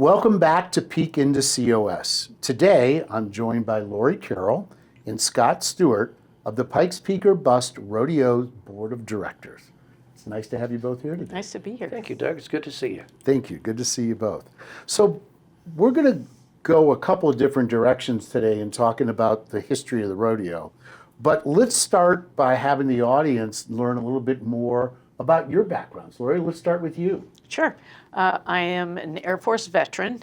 Welcome back to Peek into COS. Today, I'm joined by Laurie Carroll and Scott Stuart of the Pikes Peak Bust Rodeo Board of Directors. It's nice to have you both here today. Nice to be here. Thank you, Doug. It's good to see you. Thank you. Good to see you both. So we're going to go a couple of different directions today in talking about the history of the rodeo. But let's start by having the audience learn a little bit more about your backgrounds. Laurie, let's start with you. Sure. I am an Air Force veteran.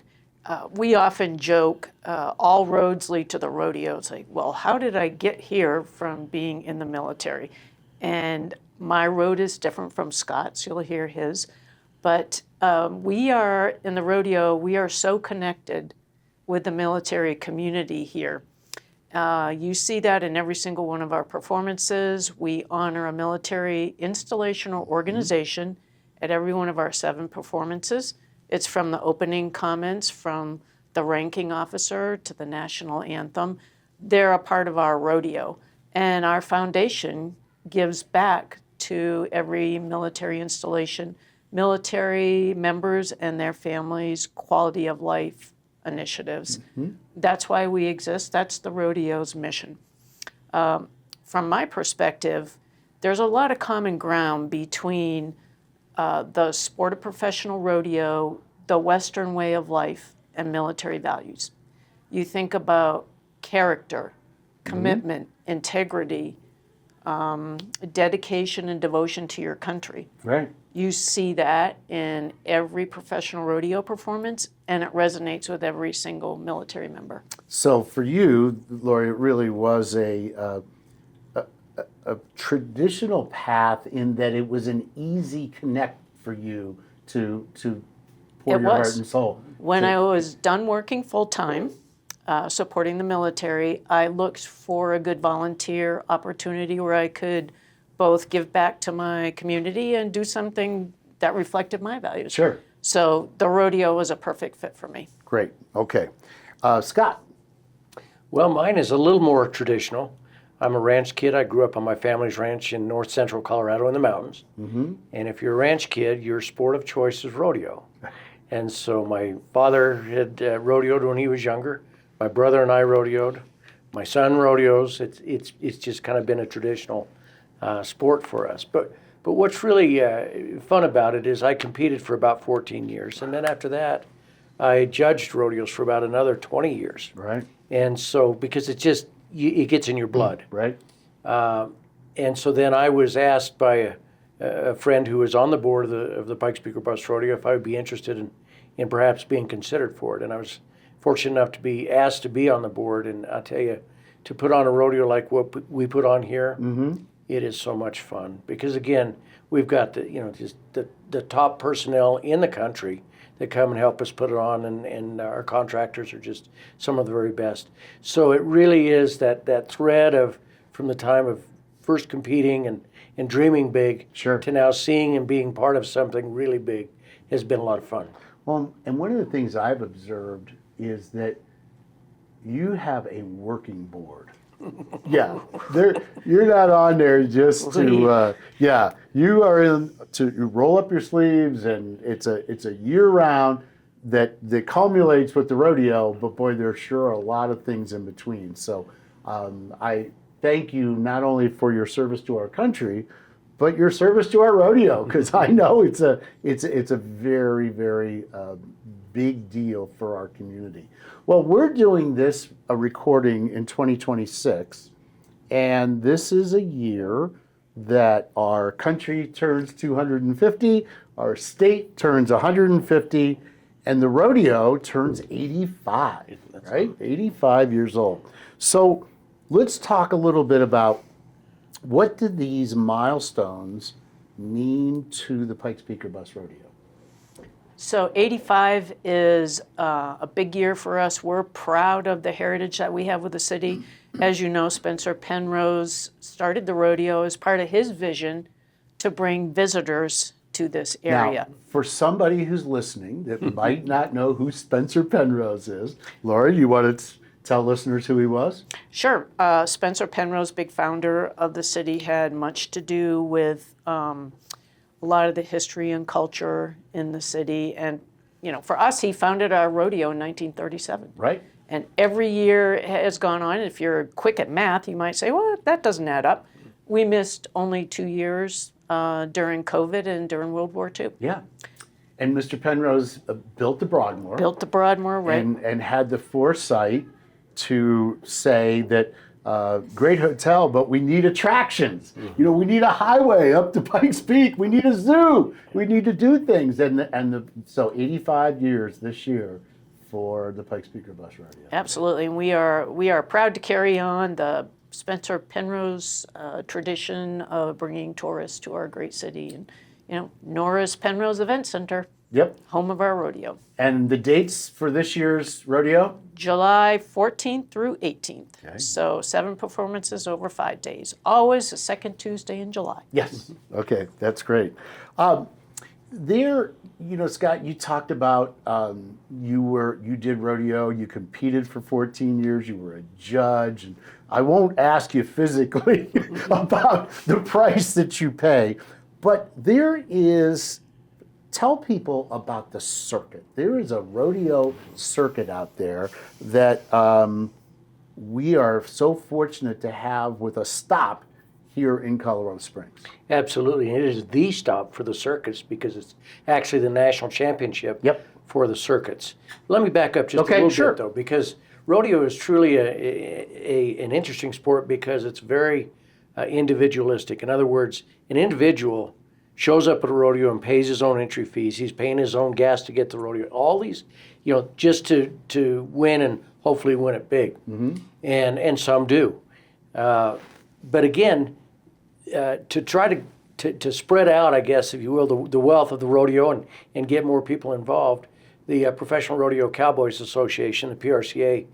We often joke, all roads lead to the rodeo. It's like, well, how did I get here from being in the military? And my road is different from Scott's. You'll hear his. But we are, in the rodeo, we are so connected with the military community here. You see that in every single one of our performances. We honor a military installation or organization at every one of our 7 performances. It's from the opening comments, from the ranking officer to the national anthem. They're a part of our rodeo. And our foundation gives back to every military installation, military members and their families' quality of life initiatives. That's why we exist. That's the rodeo's mission. From my perspective, there's a lot of common ground between the sport of professional rodeo, the Western way of life, and military values. You think about character, commitment, integrity, dedication and devotion to your country. Right. You see that in every professional rodeo performance, and it resonates with every single military member. So for you, Laurie, it really was a traditional path in that it was an easy connect for you to pour your heart and soul. When I was done working full-time, supporting the military, I looked for a good volunteer opportunity where I could both give back to my community and do something that reflected my values. Sure. So the rodeo was a perfect fit for me. Great. Okay. Scott. Well, mine is a little more traditional. I'm a ranch kid. I grew up on my family's ranch in north central Colorado in the mountains. And if you're a ranch kid, your sport of choice is rodeo. And so my father had rodeoed when he was younger. My brother and I rodeoed. My son rodeos. It's just kind of been a traditional sport for us. But what's really fun about it is I competed for about 14 years. And then after that, I judged rodeos for about another 20 years. Right. And so, because it gets in your blood. Right. And so then I was asked by a friend who was on the board of the Pikes Peak Bust Rodeo if I would be interested in perhaps being considered for it. And I was fortunate enough to be asked to be on the board. And I'll tell you, to put on a rodeo like what we put on here, it is so much fun. Because again, we've got the top personnel in the country that come and help us put it on, and our contractors are just some of the very best. So it really is that thread of from the time of first competing and dreaming big to now seeing and being part of something really big has been a lot of fun. Well, and one of the things I've observed is that you have a working board. Yeah, you're not on there just to, you are in to roll up your sleeves, and it's a year round that culminates with the rodeo, but boy, there sure are a lot of things in between. So I thank you not only for your service to our country, but your service to our rodeo, because I know it's a very, very big deal for our community. Well, we're doing this recording in 2026, and this is a year that our country turns 250, our state turns 150, and the rodeo turns 85, right? 85 years old. So let's talk a little bit about what did these milestones mean to the Pikes Peak Bust Rodeo? So 85 is a big year for us. We're proud of the heritage that we have with the city. As you know, Spencer Penrose started the rodeo as part of his vision to bring visitors to this area. Now, for somebody who's listening that might not know who Spencer Penrose is, Laurie, you want to tell listeners who he was? Sure. Spencer Penrose, big founder of the city, had much to do with a lot of the history and culture in the city. And for us, he founded our rodeo in 1937. Right. And every year has gone on. If you're quick at math, you might say, well, that doesn't add up. We missed only 2 years during COVID and during World War II. Yeah. And Mr. Penrose built the Broadmoor. Built the Broadmoor, right? And had the foresight to say that great hotel, but we need attractions. We need a highway up to Pikes Peak. We need a zoo. We need to do things. So 85 years this year for the Pikes Peak Bust Rodeo. Absolutely. And we are proud to carry on the Spencer Penrose tradition of bringing tourists to our great city. And, Norris Penrose Event Center, Yep. home of our rodeo. And the dates for this year's rodeo? July 14th through 18th. Okay. So 7 performances over 5 days. Always the second Tuesday in July. Yes. Okay, that's great. Scott, you talked about you did rodeo, you competed for 14 years, you were a judge, and I won't ask you physically about the price that you pay, but tell people about the circuit. There is a rodeo circuit out there that we are so fortunate to have with a stop here in Colorado Springs. Absolutely. And it is the stop for the circuits because it's actually the national championship for the circuits. Let me back up just a little bit, though, because rodeo is truly an interesting sport because it's very individualistic. In other words, an individual shows up at a rodeo and pays his own entry fees. He's paying his own gas to get to the rodeo. All these, just to win and hopefully win it big. Mm-hmm. And some do. But again, to try to spread out, I guess, if you will, the wealth of the rodeo and get more people involved, the Professional Rodeo Cowboys Association, the PRCA,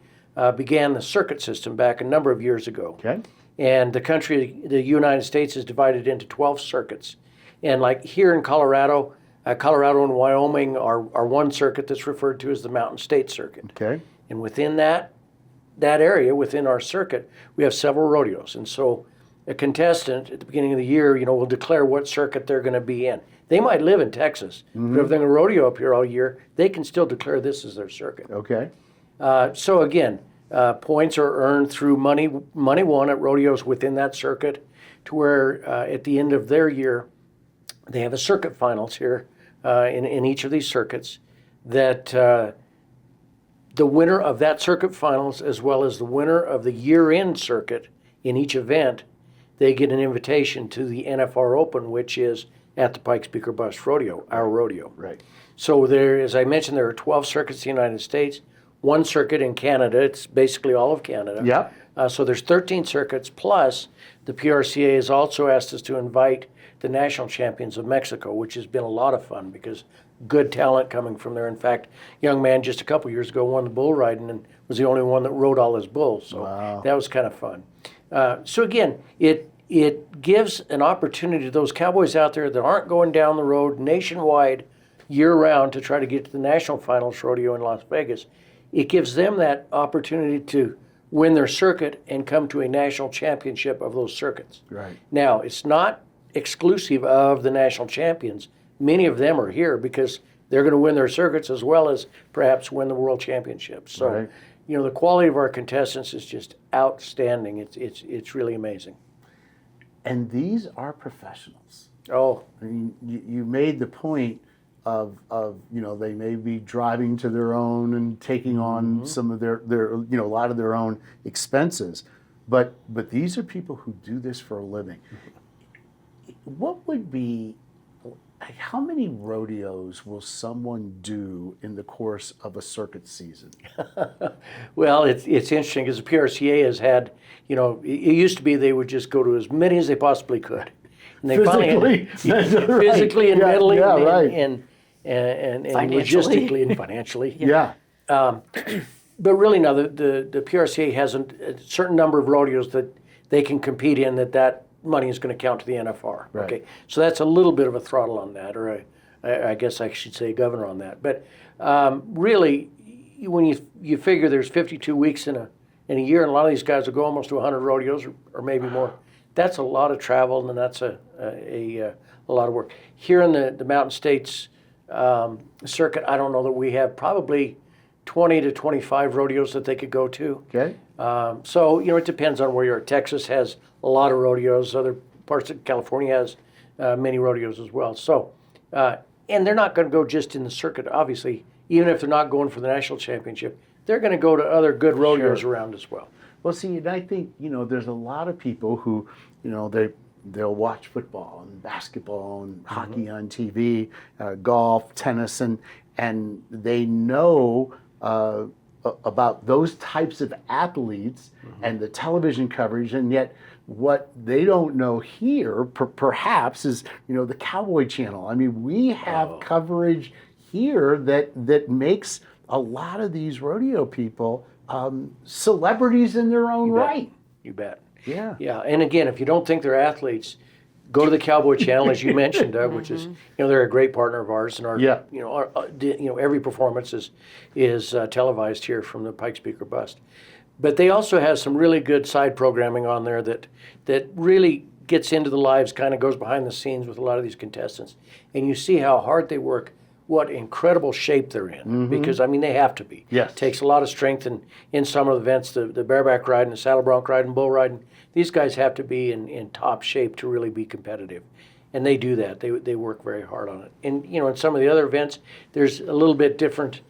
began the circuit system back a number of years ago. Okay. And the United States is divided into 12 circuits. And like here in Colorado, Colorado and Wyoming are one circuit that's referred to as the Mountain State Circuit. Okay. And within that area, within our circuit, we have several rodeos. And so a contestant at the beginning of the year, will declare what circuit they're going to be in. They might live in Texas, but if they're going to rodeo up here all year, they can still declare this as their circuit. Okay. So again, points are earned through money won at rodeos within that circuit, to where at the end of their year, they have a circuit finals here in each of these circuits that the winner of that circuit finals, as well as the winner of the year-end circuit in each event, they get an invitation to the NFR Open, which is at the Pikes Peak Bust Rodeo, our rodeo. Right. So there, as I mentioned, there are 12 circuits in the United States, one circuit in Canada. It's basically all of Canada. Yeah. So there's 13 circuits, plus the PRCA has also asked us to invite the national champions of Mexico, which has been a lot of fun because good talent coming from there. In fact, a young man just a couple years ago won the bull riding and was the only one that rode all his bulls. So that was kind of fun. So again, it gives an opportunity to those cowboys out there that aren't going down the road nationwide year-round to try to get to the national finals rodeo in Las Vegas. It gives them that opportunity to win their circuit and come to a national championship of those circuits. Right. Now, it's not exclusive of the national champions. Many of them are here because they're going to win their circuits as well as perhaps win the world championships. So, Right. The quality of our contestants is just outstanding. It's really amazing. And these are professionals. Oh, I mean, you made the point of they may be driving to their own and taking on some of their a lot of their own expenses, but these are people who do this for a living. What would be, how many rodeos will someone do in the course of a circuit season? well, it's interesting because the PRCA has had, it used to be they would just go to as many as they possibly could. And they Physically, physically and mentally and Financially. logistically and financially. Yeah. But really, now the PRCA has a certain number of rodeos that they can compete in that money is going to count to the NFR. Right. Okay, so that's a little bit of a throttle on that, or I guess I should say governor on that. But really, when you figure there's 52 weeks in a year, and a lot of these guys will go almost to 100 rodeos or maybe more. That's a lot of travel, and that's a lot of work. Here in the Mountain States circuit, I don't know that we have probably 20 to 25 rodeos that they could go to. Okay. So, it depends on where you're at. Texas has a lot of rodeos. Other parts of California has many rodeos as well. So, and they're not going to go just in the circuit, obviously. Even if they're not going for the national championship, they're going to go to other good rodeos around as well. Well, see, and I think, there's a lot of people who, they'll watch football and basketball and hockey on TV, golf, tennis, and they know about those types of athletes and the television coverage, and yet what they don't know here, perhaps, is the Cowboy Channel. I mean, we have coverage here that makes a lot of these rodeo people celebrities in their own right. You bet. Yeah. Yeah, and again, if you don't think they're athletes, go to the Cowboy Channel, as you mentioned, Doug, which is, they're a great partner of ours, and every performance is televised here from the Pikes Peak or Bust. But they also have some really good side programming on there that really gets into the lives, kind of goes behind the scenes with a lot of these contestants, and you see how hard they work, what incredible shape they're in, because they have to be. Yes. It takes a lot of strength in some of the events, the bareback riding, the saddle bronc riding, bull riding. These guys have to be in top shape to really be competitive, and they do that. They work very hard on it. And in some of the other events, there's a little bit different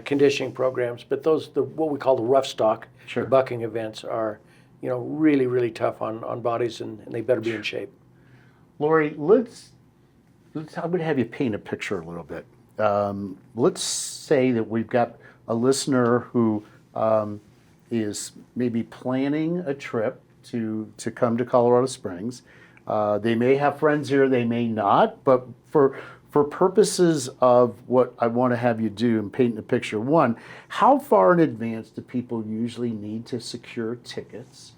conditioning programs, but what we call the rough stock, the bucking events are really, really tough on bodies, and they better be in shape. Laurie, I'm going to have you paint a picture a little bit. Let's say that we've got a listener who is maybe planning a trip to come to Colorado Springs. They may have friends here, they may not, but for purposes of what I want to have you do and paint the picture, one, how far in advance do people usually need to secure tickets?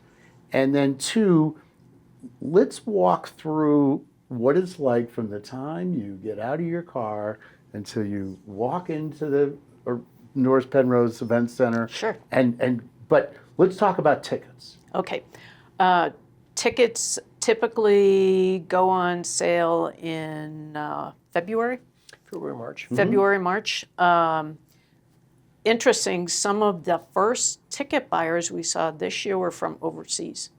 And then two, let's walk through what it's like from the time you get out of your car until you walk into the Norris Penrose Event Center. Sure. But let's talk about tickets. Okay. Tickets typically go on sale in February. March. February, March. Interesting, some of the first ticket buyers we saw this year were from overseas.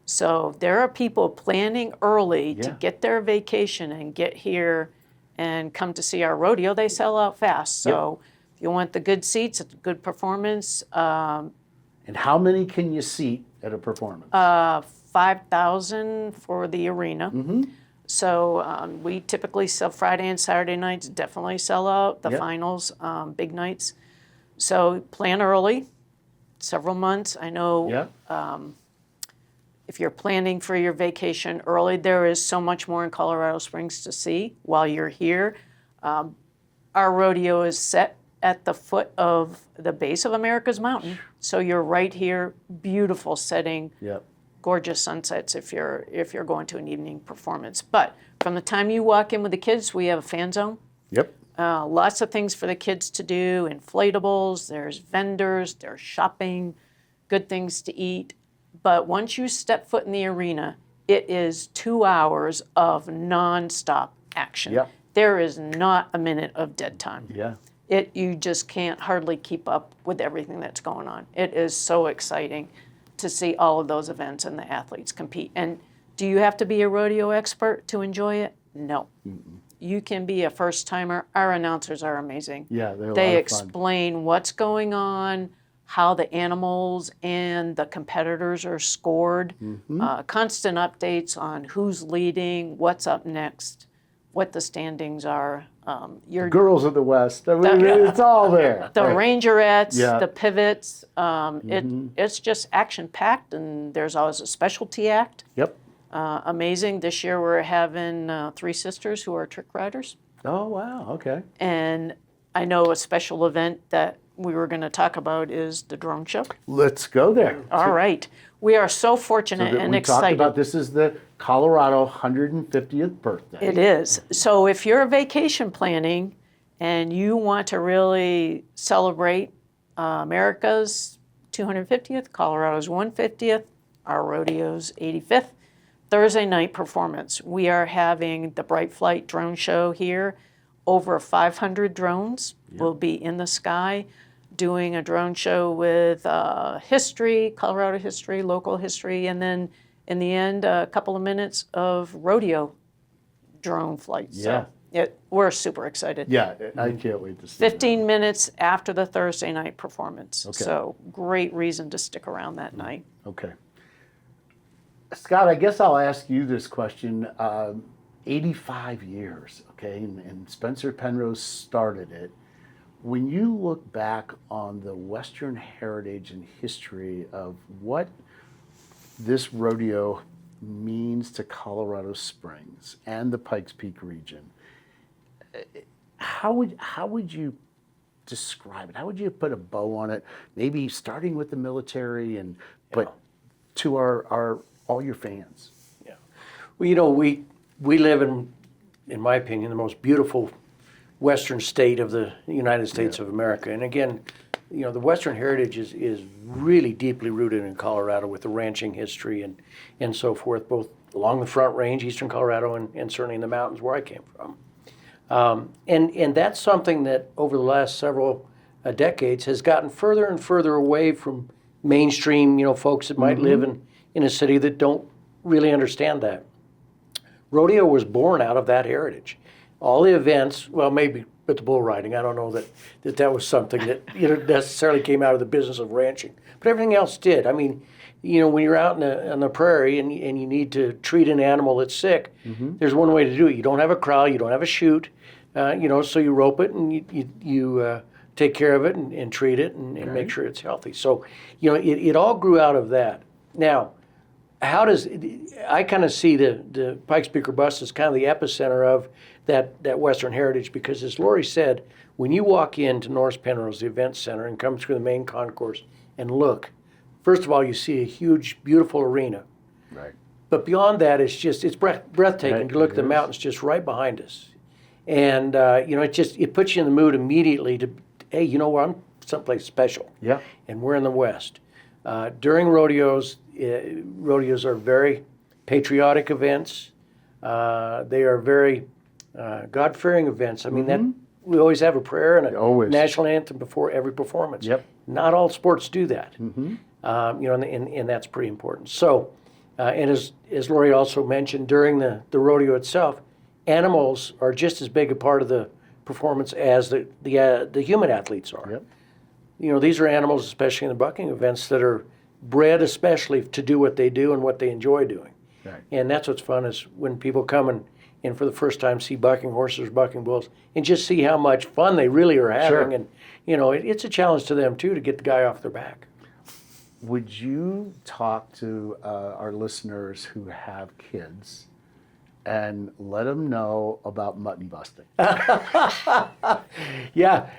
So there are people planning early to get their vacation and get here and come to see our rodeo. They sell out fast. So if you want the good seats, it's a good performance. And how many can you seat at a performance? 5,000 for the arena. So we typically sell Friday and Saturday nights, definitely sell out. The finals, big nights. So plan early, several months. I know if you're planning for your vacation early, there is so much more in Colorado Springs to see while you're here. Our rodeo is set at the foot of the base of America's Mountain. So you're right here, beautiful setting, gorgeous sunsets if you're going to an evening performance. But from the time you walk in with the kids, we have a fan zone. Lots of things for the kids to do, inflatables, there's vendors, there's shopping, good things to eat. But once you step foot in the arena, it is 2 hours of nonstop action. There is not a minute of dead time. You just can't hardly keep up with everything that's going on. It is so exciting to see all of those events and the athletes compete. And do you have to be a rodeo expert to enjoy it? No. You can be a first timer. Our announcers are amazing. They explain what's going on, how the animals and the competitors are scored, constant updates on who's leading, what's up next, what the standings are. Girls of the West, it's all there. The rangerettes, the pivots, it's just action-packed, and there's always a specialty act. Amazing. This year we're having 3 sisters who are trick riders. Oh, wow, okay. And I know a special event that we were going to talk about is the drone show. Let's go there. All right. We are so fortunate and excited. We talked about this is the Colorado 150th birthday. It is. So if you're vacation planning and you want to really celebrate America's 250th, Colorado's 150th, our rodeo's 85th, Thursday night performance. We are having the Bright Flight drone show here over 500 drones will be in the sky doing a drone show with history, Colorado history, local history, and then in the end, a couple of minutes of rodeo drone flights. Yeah. So we're super excited. Yeah, I can't wait to see 15 minutes after the Thursday night performance. Okay. So great reason to stick around that night. Okay. Scott, I guess I'll ask you this question. 85 years, okay, and Spencer Penrose started it. When you look back on the Western heritage and history of what this rodeo means to Colorado Springs and the Pikes Peak region, how would you describe it? How would you put a bow on it? Maybe starting with the military but to our all your fans. Yeah. Well, we live in my opinion, the most beautiful western state of the United States of America. And again, the Western heritage is really deeply rooted in Colorado with the ranching history and so forth, both along the Front Range, eastern Colorado, and certainly in the mountains where I came from. And that's something that over the last several decades has gotten further and further away from mainstream, folks that might live in a city that don't really understand that. Rodeo was born out of that heritage. All the events, well, maybe with the bull riding, I don't know that was something that necessarily came out of the business of ranching, but everything else did. I mean, when you're out in the prairie and you need to treat an animal that's sick, there's one way to do it. You don't have a corral, you don't have a chute, so you rope it and you take care of it and treat it and make sure it's healthy. So, it all grew out of that. Now, I kind of see the Pikes Peak or Bust as kind of the epicenter of that Western heritage, because as Laurie said, when you walk into North Penrose, the event center, and come through the main concourse and look, first of all, you see a huge, beautiful arena. Right. But beyond that, it's breathtaking to look at the mountains just right behind us. And, it puts you in the mood immediately to, hey, I'm someplace special. Yeah. And we're in the West. During rodeos are very patriotic events. They are very God-fearing events. I mean, that we always have a prayer and a national anthem before every performance. Yep. Not all sports do that. And that's pretty important. So, and as Laurie also mentioned, during the rodeo itself, animals are just as big a part of the performance as the human athletes are. Yep. These are animals, especially in the bucking events, that are bred especially to do what they do and what they enjoy doing. Right. And that's what's fun is when people come and for the first time see bucking horses, bucking bulls, and just see how much fun they really are having. Sure. And, it's a challenge to them, too, to get the guy off their back. Would you talk to our listeners who have kids and let them know about mutton busting? Yeah.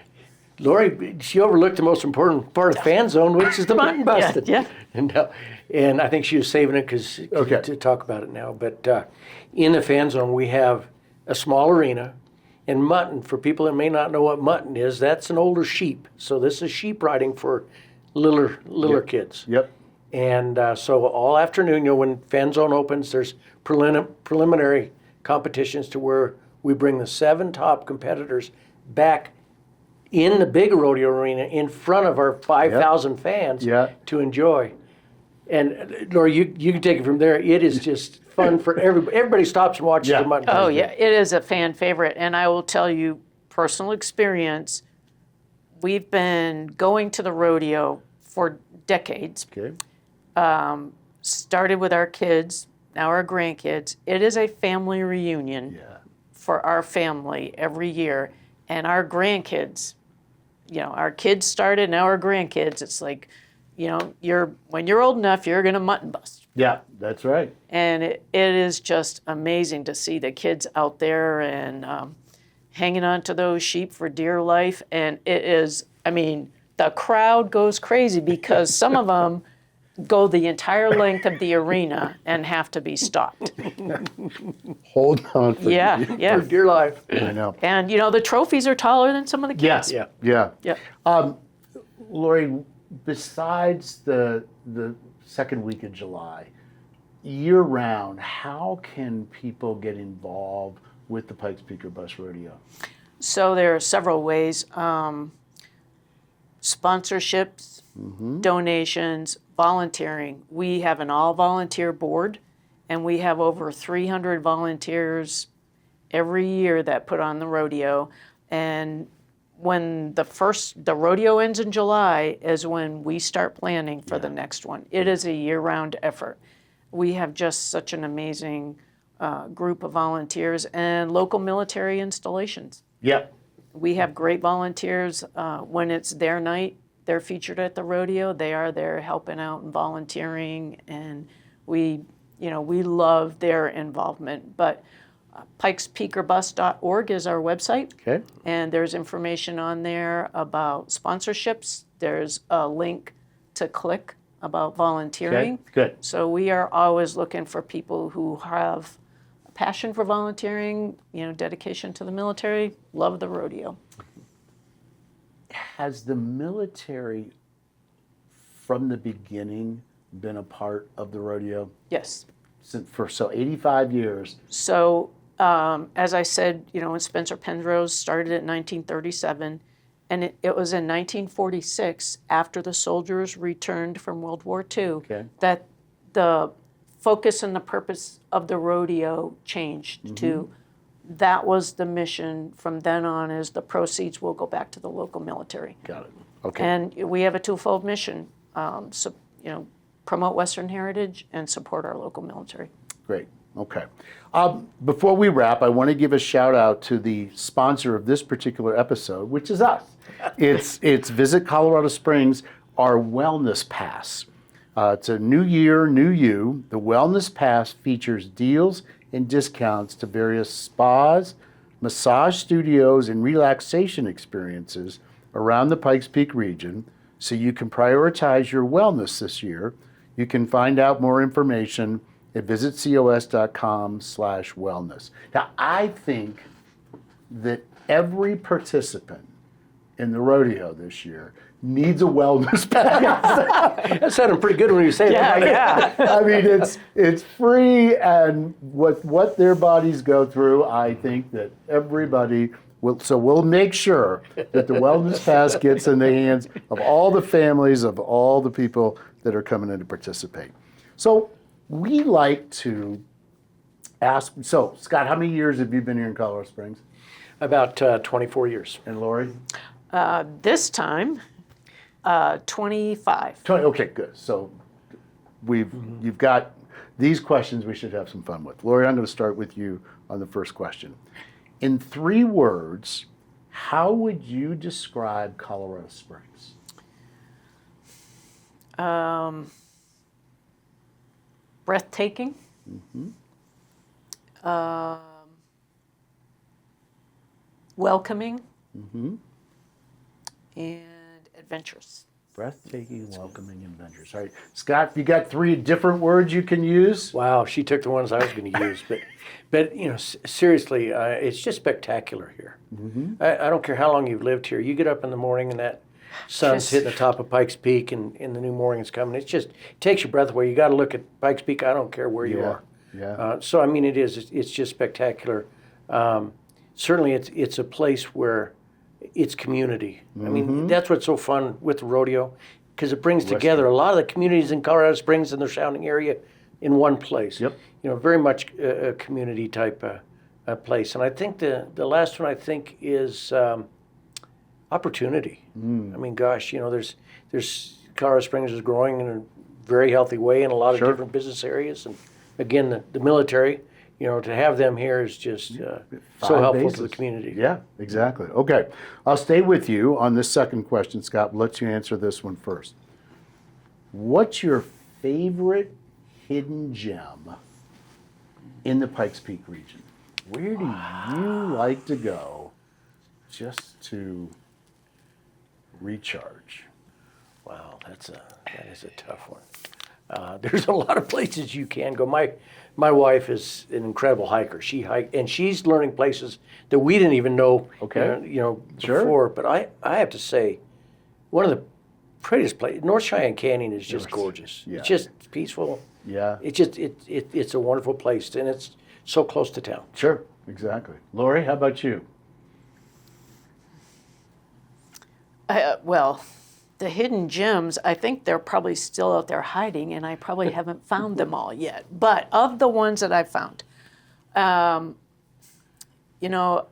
Laurie, she overlooked the most important part of the fan zone, which is the mutton busting. Yeah. And I think she was saving it to talk about it now. But in the fan zone, we have a small arena. And mutton, for people that may not know what mutton is, that's an older sheep. So this is sheep riding for littler kids. Yep. And so all afternoon, when fan zone opens, there's preliminary competitions to where we bring the 7 top competitors back in the big rodeo arena in front of our 5,000 fans to enjoy. And Laurie, you can take it from there. It is just fun for everybody. Everybody stops and watches the mutton. Oh, yeah. It is a fan favorite. And I will tell you, personal experience, we've been going to the rodeo for decades. Okay. Started with our kids, now our grandkids. It is a family reunion for our family every year. And our grandkids, our kids started, now our grandkids, it's like, when you're old enough, you're going to mutton bust. Yeah, that's right. And it is just amazing to see the kids out there and hanging on to those sheep for dear life. And it is, the crowd goes crazy because some of them go the entire length of the arena and have to be stopped. Hold on for For dear life. I know. And, the trophies are taller than some of the kids. Yeah. Laurie, besides the second week of July, year-round, how can people get involved with the Pikes Peak or Bust Rodeo? So there are several ways. Sponsorships, donations, volunteering. We have an all-volunteer board, and we have over 300 volunteers every year that put on the rodeo. And when the rodeo ends in July is when we start planning for the next one. It is a year-round effort. We have just such an amazing group of volunteers and local military installations. Yep. We have great volunteers. When it's their night, they're featured at the rodeo. They are there helping out and volunteering, and we love their involvement. But pikespeakerbust.org is our website, Okay. and there's information on there about sponsorships. There's a link to click about volunteering. Okay. Good. So we are always looking for people who have a passion for volunteering, dedication to the military, love the rodeo. Has the military from the beginning been a part of the rodeo? Yes. For 85 years. So as I said, when Spencer Penrose started in 1937, and it was in 1946, after the soldiers returned from World War II, that the focus and the purpose of the rodeo changed to that was the mission from then on, is the proceeds will go back to the local military. Got it. Okay. And we have a twofold mission, promote Western heritage and support our local military. Great. Okay. Before we wrap, I want to give a shout out to the sponsor of this particular episode, which is us. It's Visit Colorado Springs, our Wellness Pass. It's a new year, new you. The Wellness Pass features deals and discounts to various spas, massage studios, and relaxation experiences around the Pikes Peak region, so you can prioritize your wellness this year. You can find out more information at visitcos.com/wellness. Now, I think that every participant in the rodeo this year needs a wellness pass. That sounded pretty good when you say that. Yeah. I mean, it's free, and what their bodies go through, I think that everybody will. So we'll make sure that the wellness pass gets in the hands of all the families of all the people that are coming in to participate. So we like to ask. So Scott, how many years have you been here in Colorado Springs? About 24 years. And Laurie? This time, 25. 20. Okay, good. So you've got these questions we should have some fun with. Laurie, I'm going to start with you on the first question. In 3 words, how would you describe Colorado Springs? Breathtaking. Welcoming. And adventurous. Breathtaking, welcoming, adventurous. All right, Scott, you got 3 different words you can use? Wow, she took the ones I was going to use, but seriously, it's just spectacular here. I don't care how long you've lived here. You get up in the morning and that sun's hitting the top of Pikes Peak, and the new morning is coming. It takes your breath away. You got to look at Pikes Peak. I don't care where you are. Yeah. So I mean, it's just spectacular. Certainly, it's a place where it's community. I mean, that's what's so fun with the rodeo, because it brings together a lot of the communities in Colorado Springs and the surrounding area in one place. Yep. Very much a community type place. And I think the last one is opportunity. I mean, gosh, there's Colorado Springs is growing in a very healthy way in a lot of different business areas, and again, the military. To have them here is just so helpful to the community. Yeah, exactly. Okay, I'll stay with you on this second question, Scott. Let you answer this one first. What's your favorite hidden gem in the Pikes Peak region? Where do you like to go just to recharge? Wow, that is a tough one. There's a lot of places you can go. My wife is an incredible hiker. She hikes, and she's learning places that we didn't even know, before. But I have to say, one of the prettiest places, North Cheyenne Canyon, is just gorgeous. Yeah. It's just peaceful. Yeah. It's a wonderful place, and it's so close to town. Sure, exactly. Laurie, how about you? Well, the hidden gems, I think they're probably still out there hiding, and I probably haven't found them all yet. But of the ones that I've found, you know,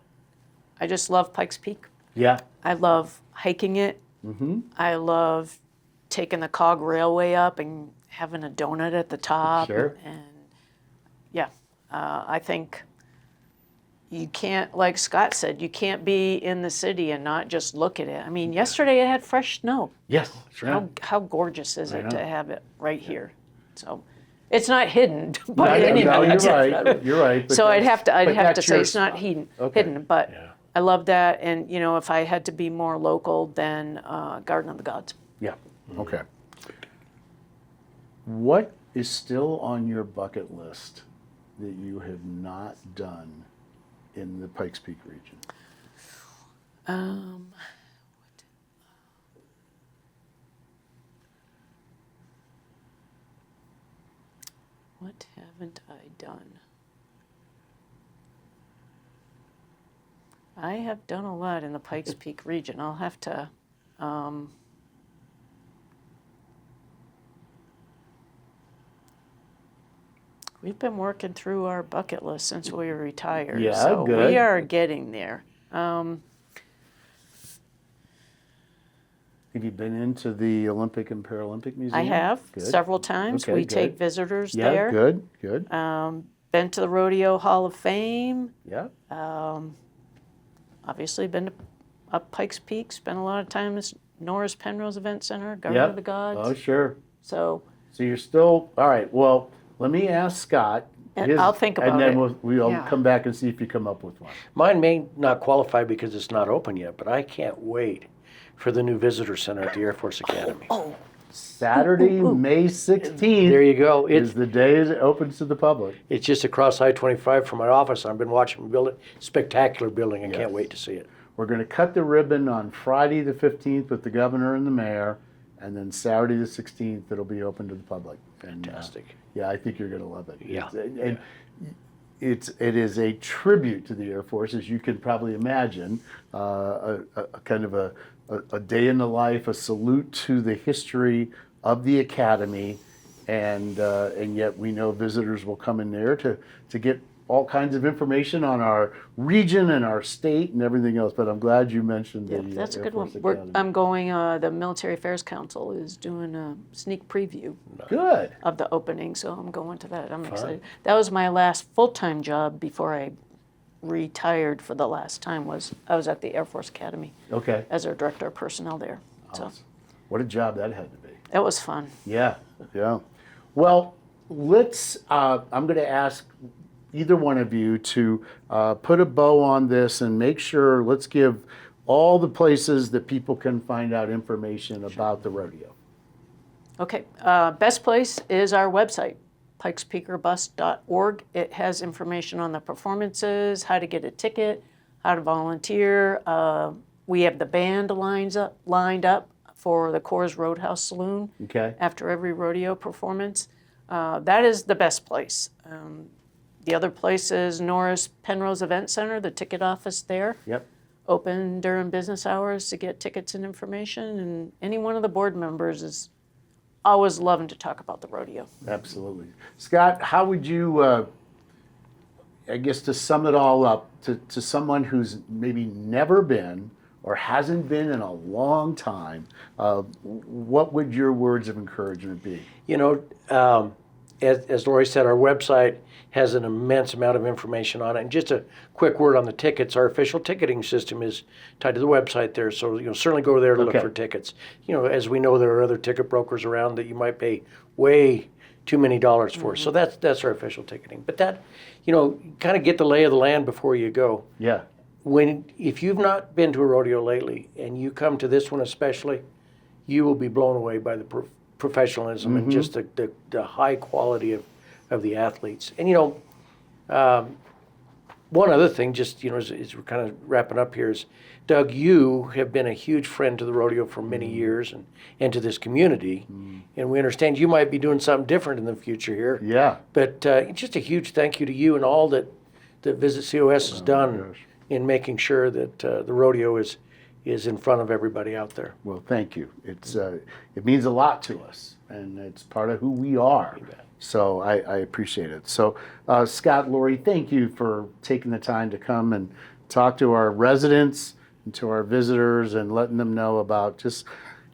I just love Pikes Peak. Yeah. I love hiking it. I love taking the cog railway up and having a donut at the top. Sure. And yeah, I think you can't, like Scott said, you can't be in the city and not just look at it. I mean, yesterday it had fresh snow. Yes. Sure. How gorgeous is it know. to have it right here? So it's not hidden No, by any no, means. you're right. You're right. but So I'd that's- have to that's say your it's not spot. hidden, Okay. but Yeah. I love that. And you know, if I had to be more local, then Garden of the Gods. Yeah. Okay. What is still on your bucket list that you have not done in the Pikes Peak region? What haven't I done? I have done a lot in the Pikes Peak region. I'll have to. We've been working through our bucket list since we were retired. Yeah, so good. we are getting there. Have you been into the Olympic and Paralympic Museum? I have Good. several times. Okay, we good. take visitors Yeah, there. good, good. Been to the Rodeo Hall of Fame. Yeah, Obviously been to up Pikes Peak. Spent a lot of time at Norris Penrose Event Center, Garden yep. of the Gods. Oh, sure. So So you're still, all right, well, let me ask Scott. And I'll think about And then it. we'll Yeah. come back and see if you come up with one. Mine may not qualify because it's not open yet, but I can't wait for the new visitor center at the Air Force Academy. Saturday, May 16th There you go. is the day it opens to the public. It's just across I-25 from my office. I've been watching them build it. Spectacular building. I can't wait to see it. We're going to cut the ribbon on Friday the 15th with the governor and the mayor, and then Saturday the 16th it'll be open to the public. And, Fantastic. yeah, I think you're going to love it. Yeah. And it is a tribute to the Air Force, as you can probably imagine, a kind of a day in the life, a salute to the history of the academy, and yet we know visitors will come in there to get all kinds of information on our region and our state and everything else. But I'm glad you mentioned yeah, the that's a Air good one. Force We're, Academy. I'm going. The Military Affairs Council is doing a sneak preview Good. of the opening, so I'm going to that. I'm excited. That was my last full-time job before I retired for the last time. I was at the Air Force Academy Okay. as their director of personnel there. So Awesome. What a job that had to be. that was fun. Yeah, yeah. Well, let's, I'm going to ask either one of you to put a bow on this and make sure, let's give all the places that people can find out information about the rodeo. Okay, best place is our website, pikespeakerbus.org. It has information on the performances, how to get a ticket, how to volunteer. We have the band lined up for the Coors Roadhouse Saloon Okay? after every rodeo performance. That is the best place. The other place is Norris Penrose Event Center, the ticket office there. Yep. Open during business hours to get tickets and information. And any one of the board members is always loving to talk about the rodeo. Absolutely. Scott, how would you, I guess to sum it all up, to someone who's maybe never been or hasn't been in a long time, what would your words of encouragement be? You know, as Laurie said, our website has an immense amount of information on it. And just a quick word on the tickets. Our official ticketing system is tied to the website there. So, certainly go there to look Okay. for tickets. As we know, there are other ticket brokers around that you might pay way too many dollars for. So that's our official ticketing. But that, kind of get the lay of the land before you go. Yeah. If you've not been to a rodeo lately and you come to this one especially, you will be blown away by the professionalism and just the high quality of the athletes. And one other thing, just as we're kind of wrapping up here, is Doug, you have been a huge friend to the rodeo for many years and to this community, and we understand you might be doing something different in the future here. Yeah. But just a huge thank you to you and all that Visit COS has done gosh. in making sure that the rodeo is is in front of everybody out there. Well, thank you. It means a lot to us, and it's part of who we are. So I appreciate it. So Scott, Laurie, thank you for taking the time to come and talk to our residents and to our visitors and letting them know about just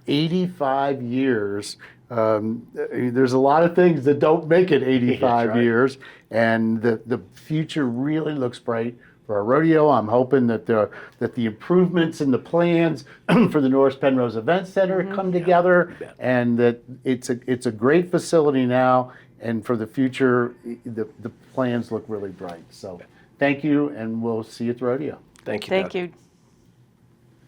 85 years. There's a lot of things that don't make it 85 right. years, and the future really looks bright for our rodeo. I'm hoping that the improvements in the plans for the Norris Penrose Event Center come together, and that it's a great facility now, and for the future, the plans look really bright. So thank you, and we'll see you at the rodeo. Thank you. Thank Doug. you.